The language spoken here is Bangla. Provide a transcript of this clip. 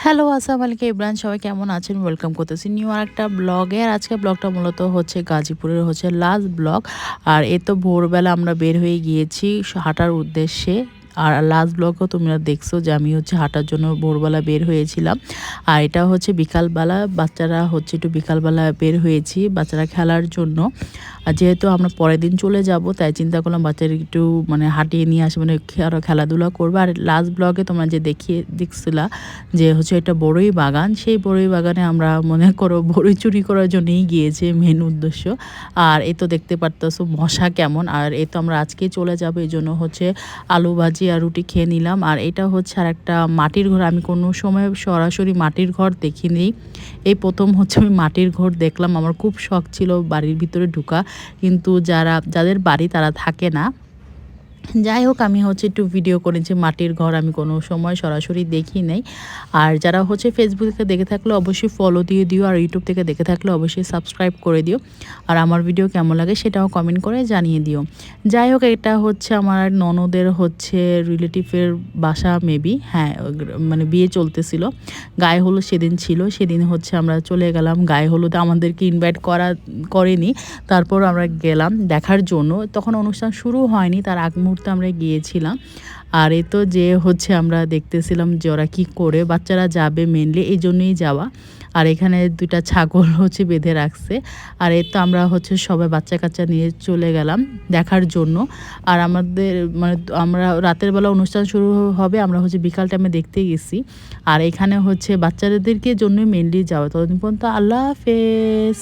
হ্যালো, আসসালামু আলাইকুম ইব্রান, সবাই কেমন আছেন? ওয়েলকাম করতেছি নিউ আরেকটা ব্লগে। আর আজকে ব্লগটা মূলত হচ্ছে গাজীপুরের লাস্ট ব্লগ। আর এ তো ভোরবেলা আমরা বের হয়ে গিয়েছি হাঁটার উদ্দেশ্যে। আর লাস্ট ব্লগও তোমরা দেখছো যে আমি হাঁটার জন্য ভোরবেলা বের হয়েছিলাম। আর এটা বিকালবেলা, বাচ্চারা একটু বিকালবেলা বের হয়েছি বাচ্চারা খেলার জন্য। আর যেহেতু আমরা পরের দিন চলে যাব, তাই চিন্তা করলাম বাচ্চাদের একটু হাঁটিয়ে নিয়ে আসে, আরও খেলাধুলা করবো। আর লাস্ট ব্লগে তোমরা যে দেখছিলা যে এটা বড়ই বাগান, সেই বড়ই বাগানে আমরা মনে করো বড়ই চুরি করার জন্যই গিয়েছে মেন উদ্দেশ্য। আর এই তো দেখতে পারতেছো মশা কেমন। আর এই তো আমরা আজকে চলে যাবো, এই জন্য আলু ভাজি আর রুটি খেয়ে নিলাম। আর এটা আর একটা মাটির ঘর, আমি কোনো সময় সরাসরি মাটির ঘর দেখিনি, এই প্রথম আমি মাটির ঘর দেখলাম। আমার খুব শখ ছিল বাড়ির ভিতরে ঢুকা, কিন্তু যাদের বাড়ি তারা থাকে না। যাই হোক, আমি একটু ভিডিও করেছি মাটির ঘর, আমি কোনো সময় সরাসরি দেখি নাই। আর যারা ফেসবুক থেকে দেখে থাকলে অবশ্যই ফলো দিয়ে দিও, আর ইউটিউব থেকে দেখে থাকলে অবশ্যই সাবস্ক্রাইব করে দিও। আর আমার ভিডিও কেমন লাগে সেটাও কমেন্ট করে জানিয়ে দিও। যাই হোক, এটা আমার ননদের রিলেটিভের বাসা মেবি, হ্যাঁ, বিয়ে চলতেছিল, গায়ে হলুদ সেদিন ছিল। সেদিন আমরা চলে গেলাম গায়ে হলুদে, আমাদেরকে ইনভাইট করেনি, তারপর আমরা গেলাম দেখার জন্য। তখন অনুষ্ঠান শুরু হয়নি, তার আগ মুহূর্তে আমরা গিয়েছিলাম। আর এই তো যে আমরা দেখতেছিলাম যে ওরা কী করে, বাচ্চারা যাবে মেনলি এই জন্যই যাওয়া। আর এখানে দুইটা ছাগল বেঁধে রাখছে। আর এই তো আমরা সবাই বাচ্চা কাচ্চা নিয়ে চলে গেলাম দেখার জন্য। আর আমাদের আমরা রাতের বেলা অনুষ্ঠান শুরু হবে, আমরা বিকাল টাইমে দেখতে গেছি। আর এখানে বাচ্চাদেরকে জন্যই মেনলি যাওয়া। ততদিন পর্যন্ত আল্লাহ হাফেজ।